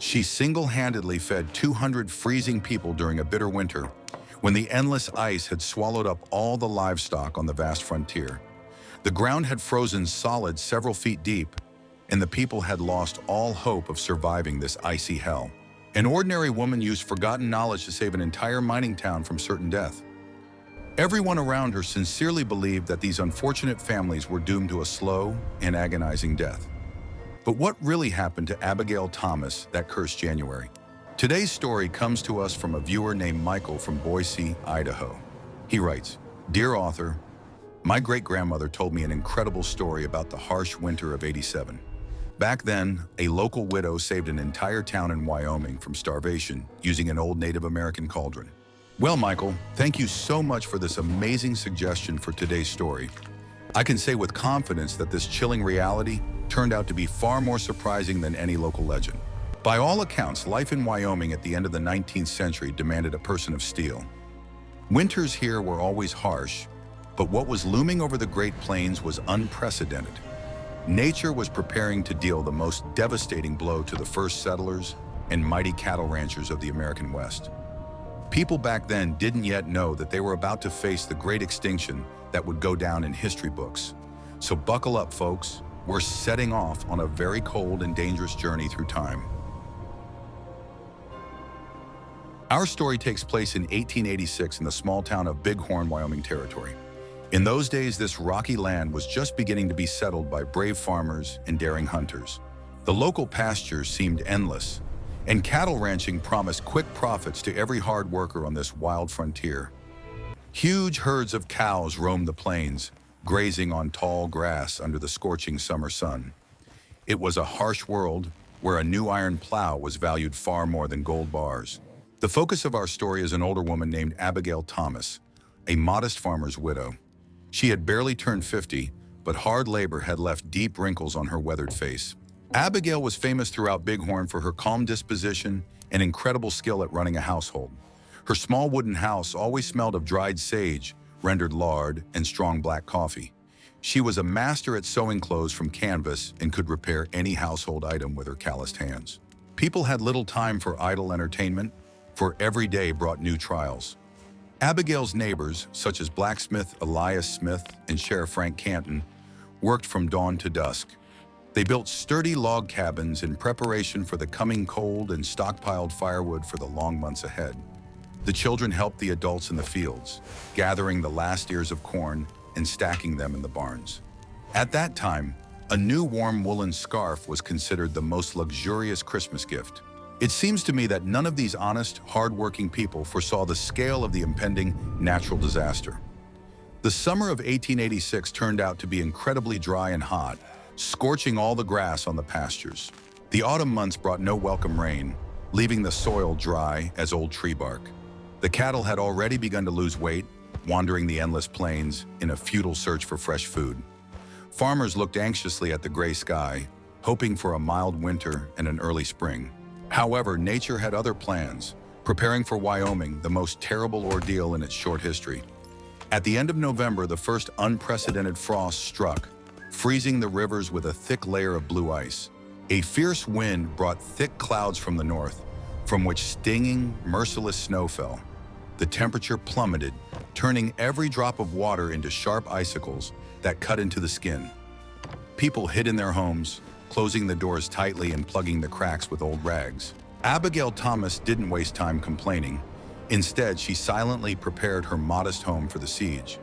She single-handedly fed 200 freezing people during a bitter winter, when the endless ice had swallowed up all the livestock on the vast frontier. The ground had frozen solid several feet deep, and the people had lost all hope of surviving this icy hell. An ordinary woman used forgotten knowledge to save an entire mining town from certain death. Everyone around her sincerely believed that these unfortunate families were doomed to a slow and agonizing death. But what really happened to Abigail Thomas that cursed January? Today's story comes to us from a viewer named Michael from Boise, Idaho. He writes, "Dear author, my great-grandmother told me an incredible story about the harsh winter of '87. Back then, a local widow saved an entire town in Wyoming from starvation using an old Native American cauldron." Well, Michael, thank you so much for this amazing suggestion for today's story. I can say with confidence that this chilling reality turned out to be far more surprising than any local legend. By all accounts, life in Wyoming at the end of the 19th century demanded a person of steel. Winters here were always harsh, but what was looming over the Great Plains was unprecedented. Nature was preparing to deal the most devastating blow to the first settlers and mighty cattle ranchers of the American West. People back then didn't yet know that they were about to face the great extinction that would go down in history books. So buckle up, folks. We're setting off on a very cold and dangerous journey through time. Our story takes place in 1886 in the small town of Bighorn, Wyoming Territory. In those days, this rocky land was just beginning to be settled by brave farmers and daring hunters. The local pastures seemed endless, and cattle ranching promised quick profits to every hard worker on this wild frontier. Huge herds of cows roamed the plains, grazing on tall grass under the scorching summer sun. It was a harsh world where a new iron plow was valued far more than gold bars. The focus of our story is an older woman named Abigail Thomas, a modest farmer's widow. She had barely turned 50, but hard labor had left deep wrinkles on her weathered face. Abigail was famous throughout Bighorn for her calm disposition and incredible skill at running a household. Her small wooden house always smelled of dried sage, rendered lard, and strong black coffee. She was a master at sewing clothes from canvas and could repair any household item with her calloused hands. People had little time for idle entertainment, for every day brought new trials. Abigail's neighbors, such as blacksmith Elias Smith and Sheriff Frank Canton, worked from dawn to dusk. They built sturdy log cabins in preparation for the coming cold and stockpiled firewood for the long months ahead. The children helped the adults in the fields, gathering the last ears of corn and stacking them in the barns. At that time, a new warm woolen scarf was considered the most luxurious Christmas gift. It seems to me that none of these honest, hard-working people foresaw the scale of the impending natural disaster. The summer of 1886 turned out to be incredibly dry and hot, scorching all the grass on the pastures. The autumn months brought no welcome rain, leaving the soil dry as old tree bark. The cattle had already begun to lose weight, wandering the endless plains in a futile search for fresh food. Farmers looked anxiously at the gray sky, hoping for a mild winter and an early spring. However, nature had other plans, preparing for Wyoming the most terrible ordeal in its short history. At the end of November, the first unprecedented frost struck, freezing the rivers with a thick layer of blue ice. A fierce wind brought thick clouds from the north, from which stinging, merciless snow fell. The temperature plummeted, turning every drop of water into sharp icicles that cut into the skin. People hid in their homes, closing the doors tightly and plugging the cracks with old rags. Abigail Thomas didn't waste time complaining. Instead, she silently prepared her modest home for the siege.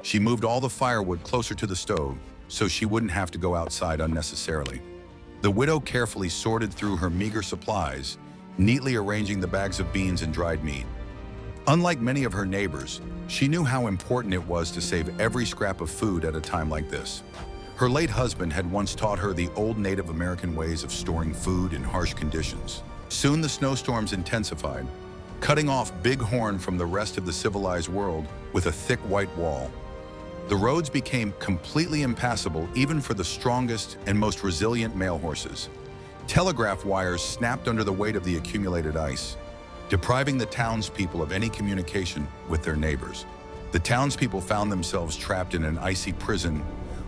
She moved all the firewood closer to the stove so she wouldn't have to go outside unnecessarily. The widow carefully sorted through her meager supplies, neatly arranging the bags of beans and dried meat. Unlike many of her neighbors, she knew how important it was to save every scrap of food at a time like this. Her late husband had once taught her the old Native American ways of storing food in harsh conditions. Soon the snowstorms intensified, cutting off Bighorn from the rest of the civilized world with a thick white wall. The roads became completely impassable even for the strongest and most resilient mail horses. Telegraph wires snapped under the weight of the accumulated ice, depriving the townspeople of any communication with their neighbors. The townspeople found themselves trapped in an icy prison,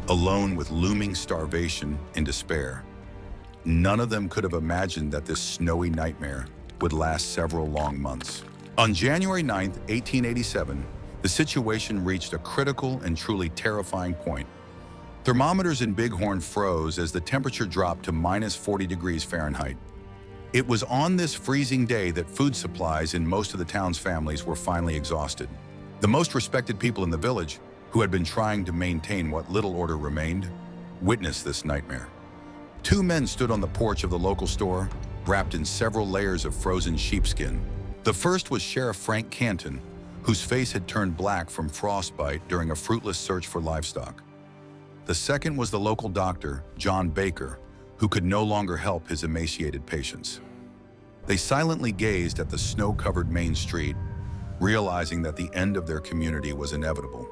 alone with looming starvation and despair. None of them could have imagined that this snowy nightmare would last several long months. On January 9, 1887, the situation reached a critical and truly terrifying point. Thermometers in Bighorn froze as the temperature dropped to minus 40 degrees Fahrenheit. It was on this freezing day that food supplies in most of the town's families were finally exhausted. The most respected people in the village, who had been trying to maintain what little order remained, witnessed this nightmare. Two men stood on the porch of the local store, wrapped in several layers of frozen sheepskin. The first was Sheriff Frank Canton, whose face had turned black from frostbite during a fruitless search for livestock. The second was the local doctor, John Baker, who could no longer help his emaciated patients. They silently gazed at the snow-covered main street, realizing that the end of their community was inevitable.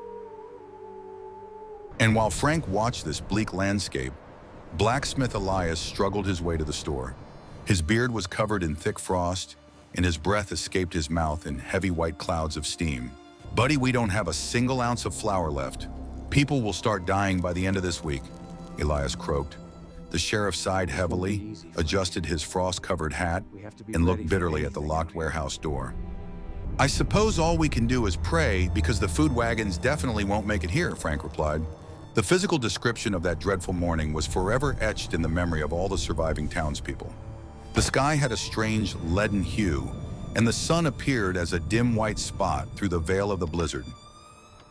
And while Frank watched this bleak landscape, blacksmith Elias struggled his way to the store. His beard was covered in thick frost, and his breath escaped his mouth in heavy white clouds of steam. "Buddy, we don't have a single ounce of flour left. People will start dying by the end of this week," Elias croaked. The sheriff sighed heavily, adjusted his frost-covered hat, and looked bitterly at the locked warehouse door. "I suppose all we can do is pray, because the food wagons definitely won't make it here," Frank replied. The physical description of that dreadful morning was forever etched in the memory of all the surviving townspeople. The sky had a strange leaden hue, and the sun appeared as a dim white spot through the veil of the blizzard.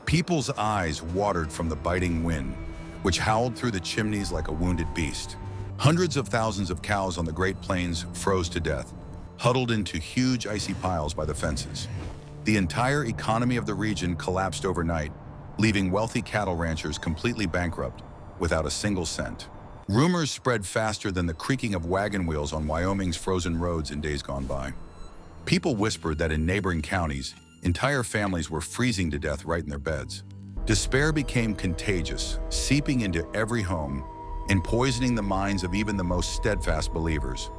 People's eyes watered from the biting wind, which howled through the chimneys like a wounded beast. Hundreds of thousands of cows on the Great Plains froze to death, huddled into huge icy piles by the fences. The entire economy of the region collapsed overnight, leaving wealthy cattle ranchers completely bankrupt, without a single cent. Rumors spread faster than the creaking of wagon wheels on Wyoming's frozen roads in days gone by. People whispered that in neighboring counties, entire families were freezing to death right in their beds. Despair became contagious, seeping into every home and poisoning the minds of even the most steadfast believers.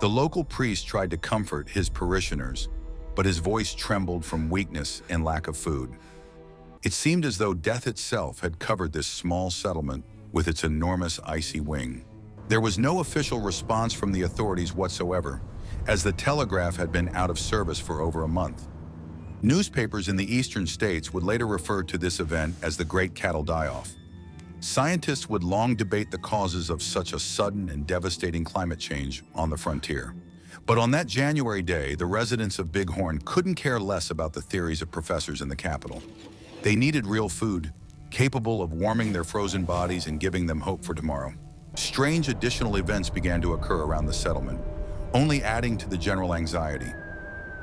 The local priest tried to comfort his parishioners, but his voice trembled from weakness and lack of food. It seemed as though death itself had covered this small settlement with its enormous icy wing. There was no official response from the authorities whatsoever, as the telegraph had been out of service for over a month. Newspapers in the eastern states would later refer to this event as the Great Cattle Die-Off. Scientists would long debate the causes of such a sudden and devastating climate change on the frontier. But on that January day, the residents of Bighorn couldn't care less about the theories of professors in the capital. They needed real food, capable of warming their frozen bodies and giving them hope for tomorrow. Strange additional events began to occur around the settlement, only adding to the general anxiety.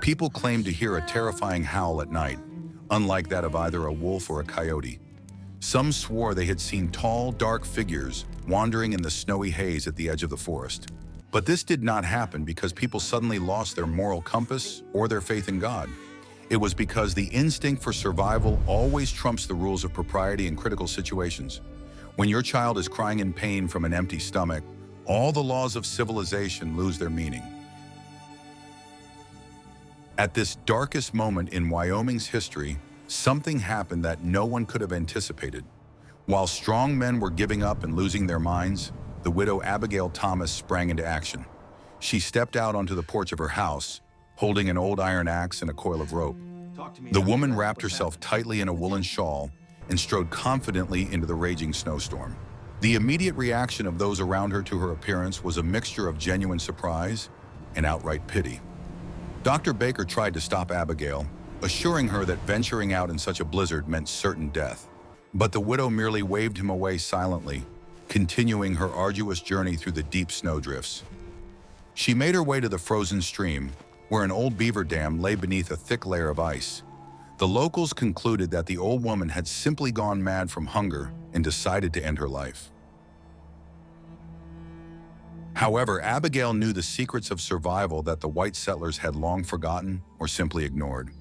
People claimed to hear a terrifying howl at night, unlike that of either a wolf or a coyote. Some swore they had seen tall, dark figures wandering in the snowy haze at the edge of the forest. But this did not happen because people suddenly lost their moral compass or their faith in God. It was because the instinct for survival always trumps the rules of propriety in critical situations. When your child is crying in pain from an empty stomach, all the laws of civilization lose their meaning. At this darkest moment in Wyoming's history, something happened that no one could have anticipated. While strong men were giving up and losing their minds, the widow Abigail Thomas sprang into action. She stepped out onto the porch of her house, holding an old iron axe and a coil of rope. The woman wrapped herself tightly in a woolen shawl and strode confidently into the raging snowstorm. The immediate reaction of those around her to her appearance was a mixture of genuine surprise and outright pity. Dr. Baker tried to stop Abigail, assuring her that venturing out in such a blizzard meant certain death. But the widow merely waved him away silently, continuing her arduous journey through the deep snowdrifts. She made her way to the frozen stream, where an old beaver dam lay beneath a thick layer of ice. The locals concluded that the old woman had simply gone mad from hunger and decided to end her life. However, Abigail knew the secrets of survival that the white settlers had long forgotten or simply ignored.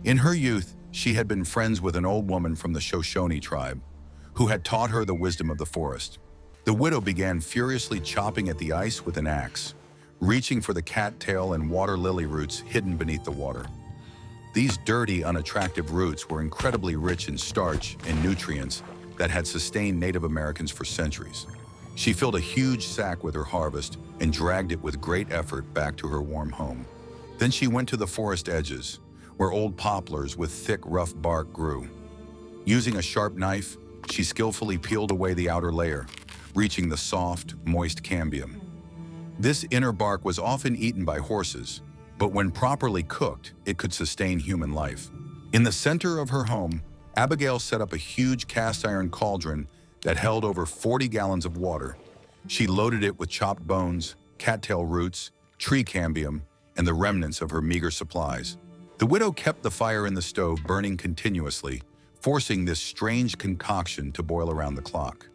In her youth, she had been friends with an old woman from the Shoshone tribe, who had taught her the wisdom of the forest. The widow began furiously chopping at the ice with an axe, reaching for the cattail and water lily roots hidden beneath the water. These dirty, unattractive roots were incredibly rich in starch and nutrients that had sustained Native Americans for centuries. She filled a huge sack with her harvest and dragged it with great effort back to her warm home. Then she went to the forest edges, where old poplars with thick, rough bark grew. Using a sharp knife, she skillfully peeled away the outer layer, reaching the soft, moist cambium. This inner bark was often eaten by horses, but when properly cooked, it could sustain human life. In the center of her home, Abigail set up a huge cast-iron cauldron that held over 40 gallons of water. She loaded it with chopped bones, cattail roots, tree cambium, and the remnants of her meager supplies. The widow kept the fire in the stove burning continuously, forcing this strange concoction to boil around the clock.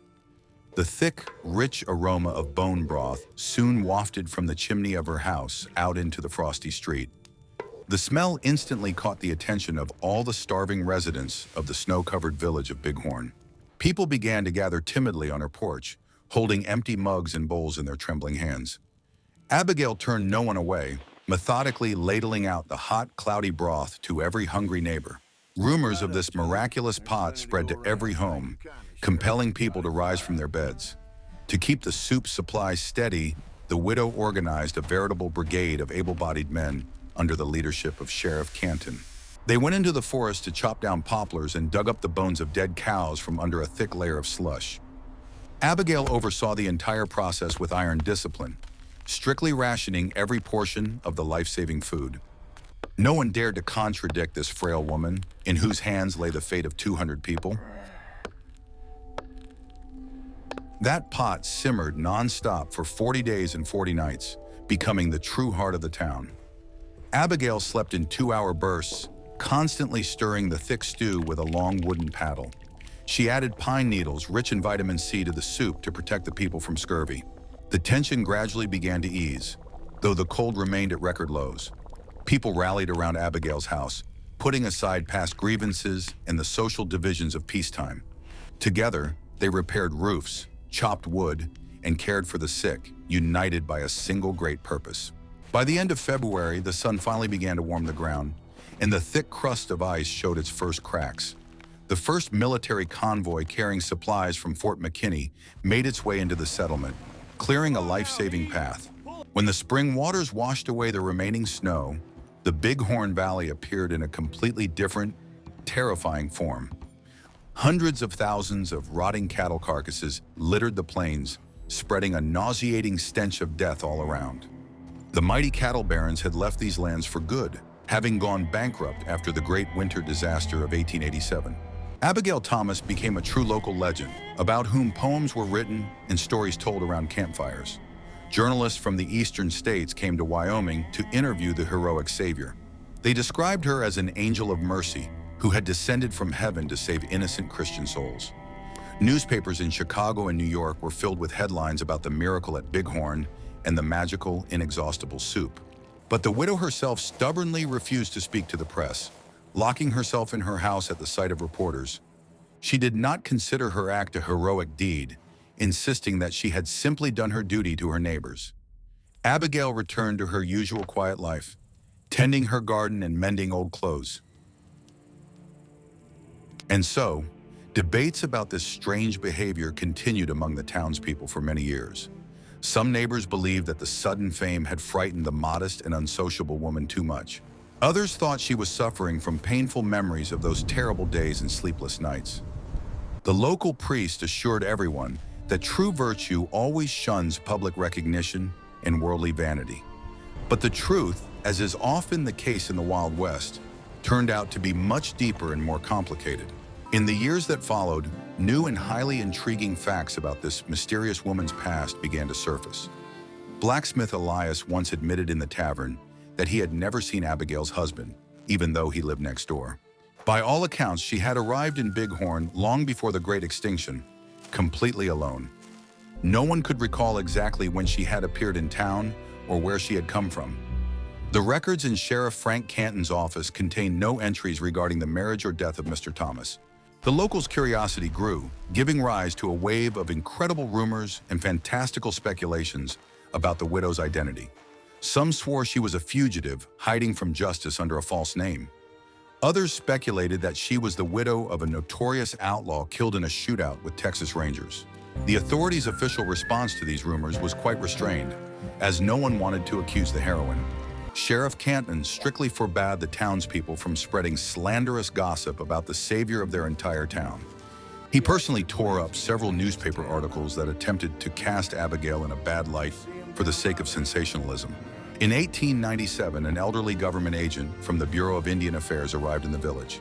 The thick, rich aroma of bone broth soon wafted from the chimney of her house out into the frosty street. The smell instantly caught the attention of all the starving residents of the snow-covered village of Bighorn. People began to gather timidly on her porch, holding empty mugs and bowls in their trembling hands. Abigail turned no one away, methodically ladling out the hot, cloudy broth to every hungry neighbor. Rumors of this miraculous pot spread to every home, compelling people to rise from their beds. To keep the soup supply steady, the widow organized a veritable brigade of able-bodied men under the leadership of Sheriff Canton. They went into the forest to chop down poplars and dug up the bones of dead cows from under a thick layer of slush. Abigail oversaw the entire process with iron discipline, strictly rationing every portion of the life-saving food. No one dared to contradict this frail woman, in whose hands lay the fate of 200 people. That pot simmered non-stop for 40 days and 40 nights, becoming the true heart of the town. Abigail slept in 2-hour bursts, constantly stirring the thick stew with a long wooden paddle. She added pine needles rich in vitamin C to the soup to protect the people from scurvy. The tension gradually began to ease, though the cold remained at record lows. People rallied around Abigail's house, putting aside past grievances and the social divisions of peacetime. Together, they repaired roofs, chopped wood, and cared for the sick, united by a single great purpose. By the end of February, the sun finally began to warm the ground, and the thick crust of ice showed its first cracks. The first military convoy carrying supplies from Fort McKinney made its way into the settlement, clearing a life-saving path. When the spring waters washed away the remaining snow, the Bighorn Valley appeared in a completely different, terrifying form. Hundreds of thousands of rotting cattle carcasses littered the plains, spreading a nauseating stench of death all around. The mighty cattle barons had left these lands for good, having gone bankrupt after the Great Winter Disaster of 1887. Abigail Thomas became a true local legend, about whom poems were written and stories told around campfires. Journalists from the eastern states came to Wyoming to interview the heroic savior. They described her as an angel of mercy who had descended from heaven to save innocent Christian souls. Newspapers in Chicago and New York were filled with headlines about the miracle at Bighorn and the magical, inexhaustible soup. But the widow herself stubbornly refused to speak to the press, locking herself in her house at the sight of reporters. She did not consider her act a heroic deed, insisting that she had simply done her duty to her neighbors. Abigail returned to her usual quiet life, tending her garden and mending old clothes. And so, debates about this strange behavior continued among the townspeople for many years. Some neighbors believed that the sudden fame had frightened the modest and unsociable woman too much. Others thought she was suffering from painful memories of those terrible days and sleepless nights. The local priest assured everyone that true virtue always shuns public recognition and worldly vanity. But the truth, as is often the case in the Wild West, turned out to be much deeper and more complicated. In the years that followed, new and highly intriguing facts about this mysterious woman's past began to surface. Blacksmith Elias once admitted in the tavern that he had never seen Abigail's husband, even though he lived next door. By all accounts, she had arrived in Bighorn long before the Great Extinction, completely alone. No one could recall exactly when she had appeared in town or where she had come from. The records in Sheriff Frank Canton's office contained no entries regarding the marriage or death of Mr. Thomas. The locals' curiosity grew, giving rise to a wave of incredible rumors and fantastical speculations about the widow's identity. Some swore she was a fugitive, hiding from justice under a false name. Others speculated that she was the widow of a notorious outlaw killed in a shootout with Texas Rangers. The authorities' official response to these rumors was quite restrained, as no one wanted to accuse the heroine. Sheriff Canton strictly forbade the townspeople from spreading slanderous gossip about the savior of their entire town. He personally tore up several newspaper articles that attempted to cast Abigail in a bad light for the sake of sensationalism. In 1897, an elderly government agent from the Bureau of Indian Affairs arrived in the village.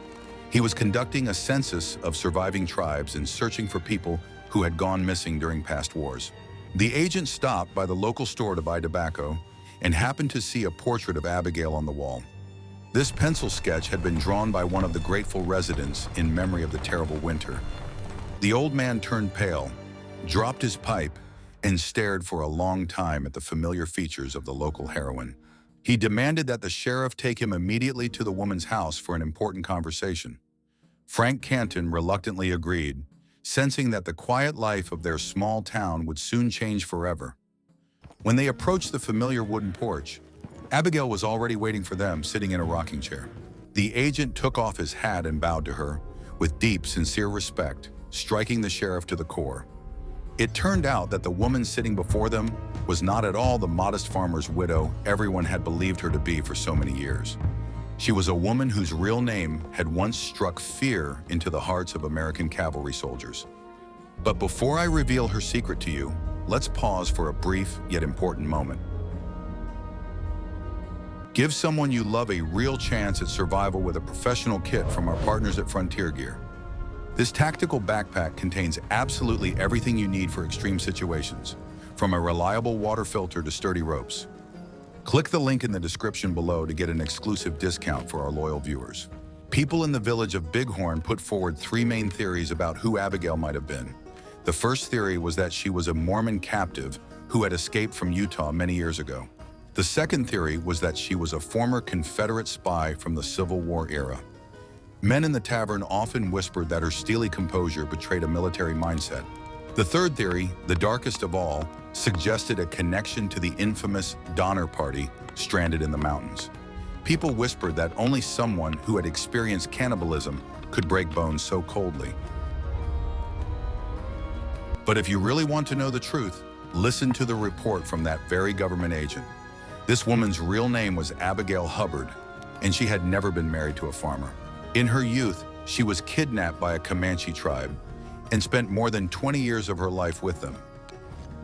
He was conducting a census of surviving tribes and searching for people who had gone missing during past wars. The agent stopped by the local store to buy tobacco and happened to see a portrait of Abigail on the wall. This pencil sketch had been drawn by one of the grateful residents in memory of the terrible winter. The old man turned pale, dropped his pipe, and stared for a long time at the familiar features of the local heroine. He demanded that the sheriff take him immediately to the woman's house for an important conversation. Frank Canton reluctantly agreed, sensing that the quiet life of their small town would soon change forever. When they approached the familiar wooden porch, Abigail was already waiting for them, sitting in a rocking chair. The agent took off his hat and bowed to her, with deep, sincere respect, striking the sheriff to the core. It turned out that the woman sitting before them was not at all the modest farmer's widow everyone had believed her to be for so many years. She was a woman whose real name had once struck fear into the hearts of American cavalry soldiers. But before I reveal her secret to you, let's pause for a brief yet important moment. Give someone you love a real chance at survival with a professional kit from our partners at Frontier Gear. This tactical backpack contains absolutely everything you need for extreme situations, from a reliable water filter to sturdy ropes. Click the link in the description below to get an exclusive discount for our loyal viewers. People in the village of Bighorn put forward three main theories about who Abigail might have been. The first theory was that she was a Mormon captive who had escaped from Utah many years ago. The second theory was that she was a former Confederate spy from the Civil War era. Men in the tavern often whispered that her steely composure betrayed a military mindset. The third theory, the darkest of all, suggested a connection to the infamous Donner Party stranded in the mountains. People whispered that only someone who had experienced cannibalism could break bones so coldly. But if you really want to know the truth, listen to the report from that very government agent. This woman's real name was Abigail Hubbard, and she had never been married to a farmer. In her youth, she was kidnapped by a Comanche tribe and spent more than 20 years of her life with them.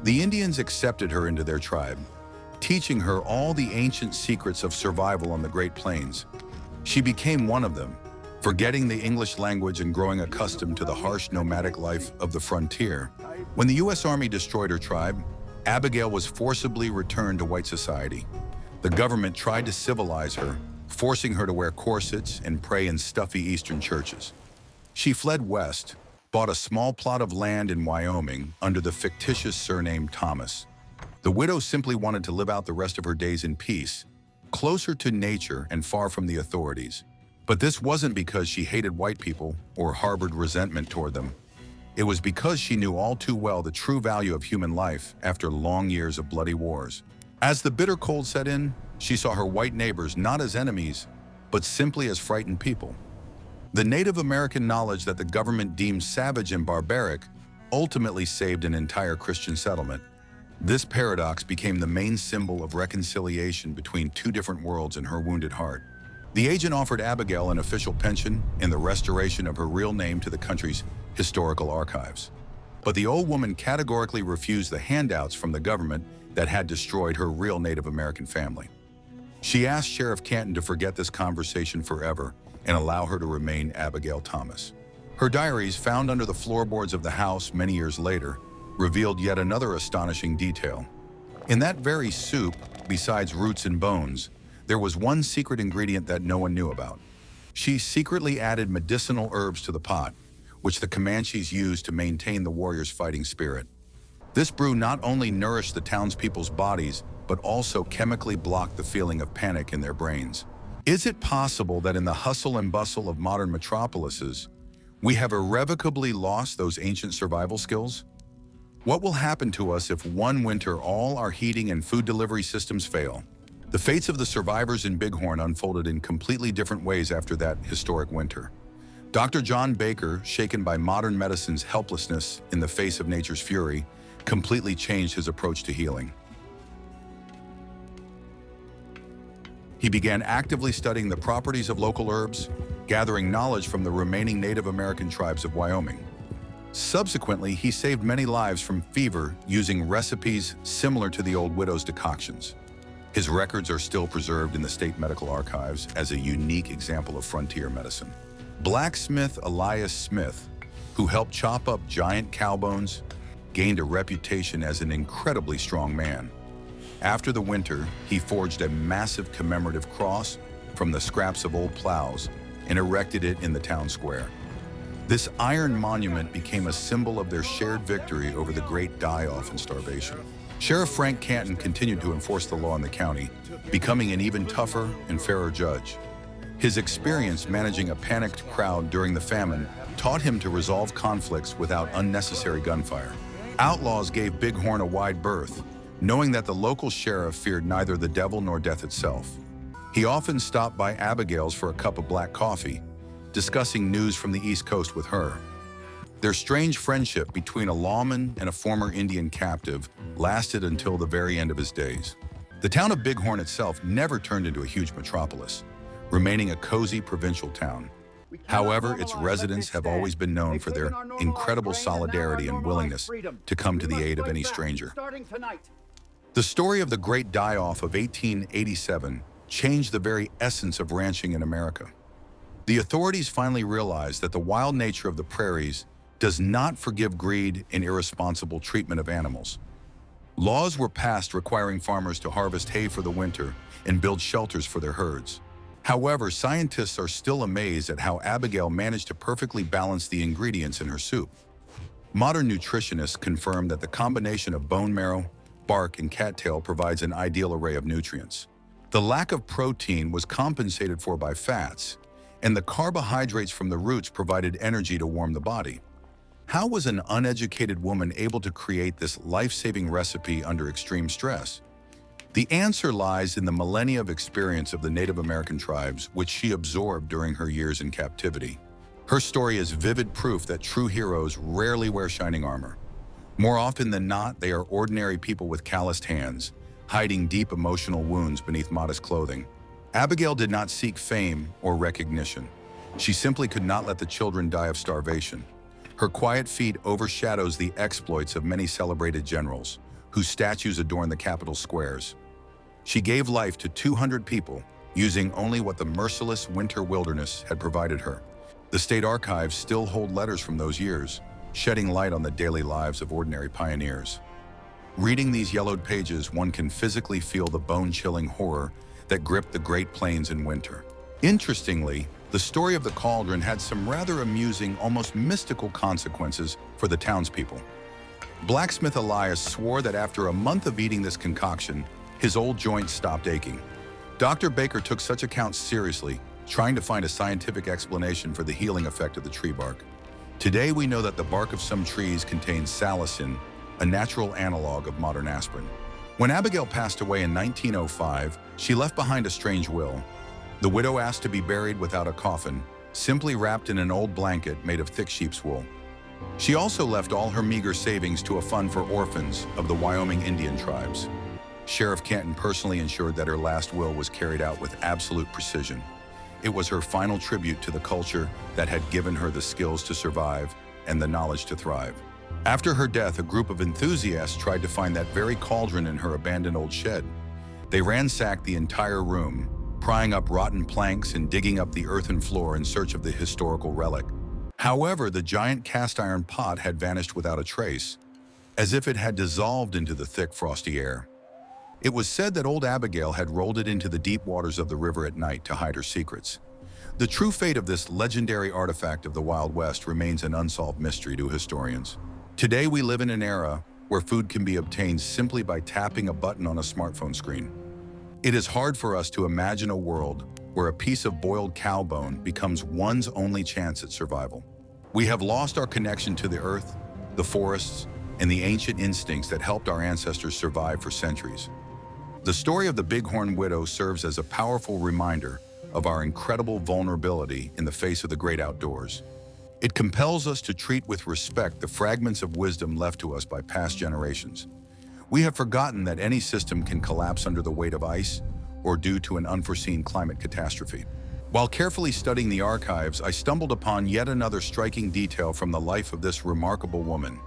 The Indians accepted her into their tribe, teaching her all the ancient secrets of survival on the Great Plains. She became one of them, forgetting the English language and growing accustomed to the harsh nomadic life of the frontier. When the U.S. Army destroyed her tribe, Abigail was forcibly returned to white society. The government tried to civilize her, forcing her to wear corsets and pray in stuffy Eastern churches. She fled west, bought a small plot of land in Wyoming under the fictitious surname Thomas. The widow simply wanted to live out the rest of her days in peace, closer to nature and far from the authorities. But this wasn't because she hated white people or harbored resentment toward them. It was because she knew all too well the true value of human life after long years of bloody wars. As the bitter cold set in, she saw her white neighbors not as enemies, but simply as frightened people. The Native American knowledge that the government deemed savage and barbaric ultimately saved an entire Christian settlement. This paradox became the main symbol of reconciliation between two different worlds in her wounded heart. The agent offered Abigail an official pension and the restoration of her real name to the country's historical archives. But the old woman categorically refused the handouts from the government that had destroyed her real Native American family. She asked Sheriff Canton to forget this conversation forever and allow her to remain Abigail Thomas. Her diaries, found under the floorboards of the house many years later, revealed yet another astonishing detail. In that very soup, besides roots and bones, there was one secret ingredient that no one knew about. She secretly added medicinal herbs to the pot, which the Comanches used to maintain the warriors' fighting spirit. This brew not only nourished the townspeople's bodies, but also chemically blocked the feeling of panic in their brains. Is it possible that in the hustle and bustle of modern metropolises, we have irrevocably lost those ancient survival skills? What will happen to us if one winter all our heating and food delivery systems fail? The fates of the survivors in Bighorn unfolded in completely different ways after that historic winter. Dr. John Baker, shaken by modern medicine's helplessness in the face of nature's fury, completely changed his approach to healing. He began actively studying the properties of local herbs, gathering knowledge from the remaining Native American tribes of Wyoming. Subsequently, he saved many lives from fever using recipes similar to the old widow's decoctions. His records are still preserved in the state medical archives as a unique example of frontier medicine. Blacksmith Elias Smith, who helped chop up giant cow bones, gained a reputation as an incredibly strong man. After the winter, he forged a massive commemorative cross from the scraps of old plows and erected it in the town square. This iron monument became a symbol of their shared victory over the great die-off and starvation. Sheriff Frank Canton continued to enforce the law in the county, becoming an even tougher and fairer judge. His experience managing a panicked crowd during the famine taught him to resolve conflicts without unnecessary gunfire. Outlaws gave Bighorn a wide berth, knowing that the local sheriff feared neither the devil nor death itself. He often stopped by Abigail's for a cup of black coffee, discussing news from the East Coast with her. Their strange friendship between a lawman and a former Indian captive lasted until the very end of his days. The town of Bighorn itself never turned into a huge metropolis, remaining a cozy provincial town. However, its residents have always been known for their incredible solidarity and willingness to come to the aid of any stranger. The story of the Great Die-Off of 1887 changed the very essence of ranching in America. The authorities finally realized that the wild nature of the prairies does not forgive greed and irresponsible treatment of animals. Laws were passed requiring farmers to harvest hay for the winter and build shelters for their herds. However, scientists are still amazed at how Abigail managed to perfectly balance the ingredients in her soup. Modern nutritionists confirm that the combination of bone marrow, bark, and cattail provides an ideal array of nutrients. The lack of protein was compensated for by fats, and the carbohydrates from the roots provided energy to warm the body. How was an uneducated woman able to create this life-saving recipe under extreme stress? The answer lies in the millennia of experience of the Native American tribes, which she absorbed during her years in captivity. Her story is vivid proof that true heroes rarely wear shining armor. More often than not, they are ordinary people with calloused hands, hiding deep emotional wounds beneath modest clothing. Abigail did not seek fame or recognition. She simply could not let the children die of starvation. Her quiet feat overshadows the exploits of many celebrated generals, whose statues adorn the Capitol squares. She gave life to 200 people, using only what the merciless winter wilderness had provided her. The state archives still hold letters from those years, shedding light on the daily lives of ordinary pioneers. Reading these yellowed pages, one can physically feel the bone-chilling horror that gripped the Great Plains in winter. Interestingly, the story of the cauldron had some rather amusing, almost mystical consequences for the townspeople. Blacksmith Elias swore that after a month of eating this concoction, his old joints stopped aching. Dr. Baker took such accounts seriously, trying to find a scientific explanation for the healing effect of the tree bark. Today, we know that the bark of some trees contains salicin, a natural analog of modern aspirin. When Abigail passed away in 1905, she left behind a strange will. The widow asked to be buried without a coffin, simply wrapped in an old blanket made of thick sheep's wool. She also left all her meager savings to a fund for orphans of the Wyoming Indian tribes. Sheriff Canton personally ensured that her last will was carried out with absolute precision. It was her final tribute to the culture that had given her the skills to survive and the knowledge to thrive. After her death, a group of enthusiasts tried to find that very cauldron in her abandoned old shed. They ransacked the entire room, prying up rotten planks and digging up the earthen floor in search of the historical relic. However, the giant cast iron pot had vanished without a trace, as if it had dissolved into the thick, frosty air. It was said that old Abigail had rolled it into the deep waters of the river at night to hide her secrets. The true fate of this legendary artifact of the Wild West remains an unsolved mystery to historians. Today, we live in an era where food can be obtained simply by tapping a button on a smartphone screen. It is hard for us to imagine a world where a piece of boiled cow bone becomes one's only chance at survival. We have lost our connection to the earth, the forests, and the ancient instincts that helped our ancestors survive for centuries. The story of the Bighorn Widow serves as a powerful reminder of our incredible vulnerability in the face of the great outdoors. It compels us to treat with respect the fragments of wisdom left to us by past generations. We have forgotten that any system can collapse under the weight of ice or due to an unforeseen climate catastrophe. While carefully studying the archives, I stumbled upon yet another striking detail from the life of this remarkable woman.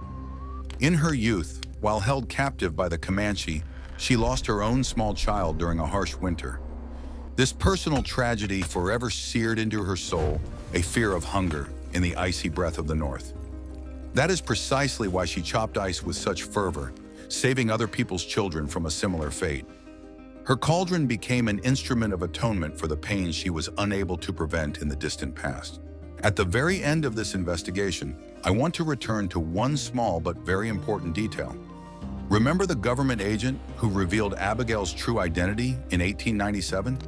In her youth, while held captive by the Comanche, she lost her own small child during a harsh winter. This personal tragedy forever seared into her soul a fear of hunger in the icy breath of the North. That is precisely why she chopped ice with such fervor, saving other people's children from a similar fate. Her cauldron became an instrument of atonement for the pain she was unable to prevent in the distant past. At the very end of this investigation, I want to return to one small but very important detail. Remember the government agent who revealed Abigail's true identity in 1897?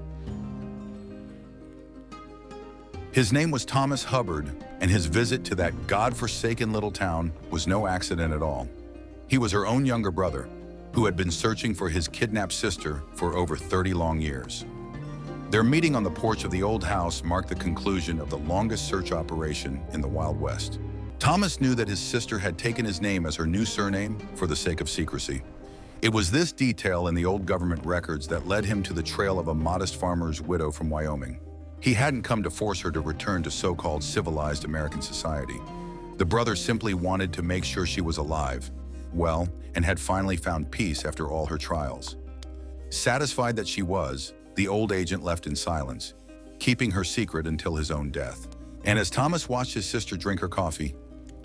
His name was Thomas Hubbard, and his visit to that God-forsaken little town was no accident at all. He was her own younger brother, who had been searching for his kidnapped sister for over 30 long years. Their meeting on the porch of the old house marked the conclusion of the longest search operation in the Wild West. Thomas knew that his sister had taken his name as her new surname for the sake of secrecy. It was this detail in the old government records that led him to the trail of a modest farmer's widow from Wyoming. He hadn't come to force her to return to so-called civilized American society. The brother simply wanted to make sure she was alive, well, and had finally found peace after all her trials. Satisfied that she was, the old agent left in silence, keeping her secret until his own death. And as Thomas watched his sister drink her coffee,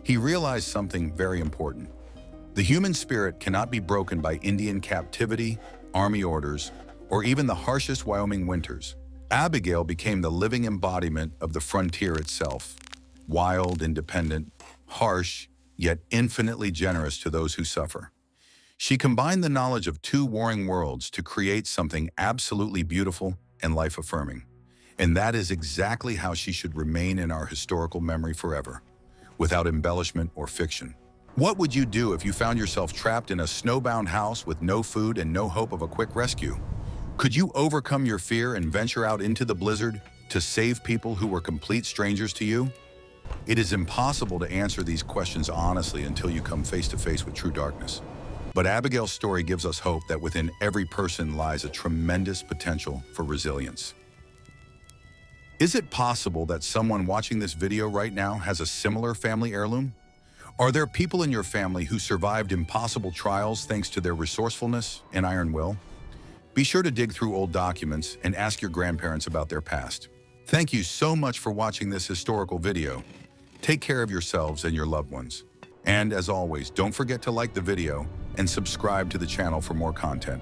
he realized something very important. The human spirit cannot be broken by Indian captivity, army orders, or even the harshest Wyoming winters. Abigail became the living embodiment of the frontier itself, wild, independent, harsh, yet infinitely generous to those who suffer. She combined the knowledge of two warring worlds to create something absolutely beautiful and life-affirming. And that is exactly how she should remain in our historical memory forever, without embellishment or fiction. What would you do if you found yourself trapped in a snowbound house with no food and no hope of a quick rescue? Could you overcome your fear and venture out into the blizzard to save people who were complete strangers to you? It is impossible to answer these questions honestly until you come face to face with true darkness. But Abigail's story gives us hope that within every person lies a tremendous potential for resilience. Is it possible that someone watching this video right now has a similar family heirloom? Are there people in your family who survived impossible trials thanks to their resourcefulness and iron will? Be sure to dig through old documents and ask your grandparents about their past. Thank you so much for watching this historical video. Take care of yourselves and your loved ones. And as always, don't forget to like the video and subscribe to the channel for more content.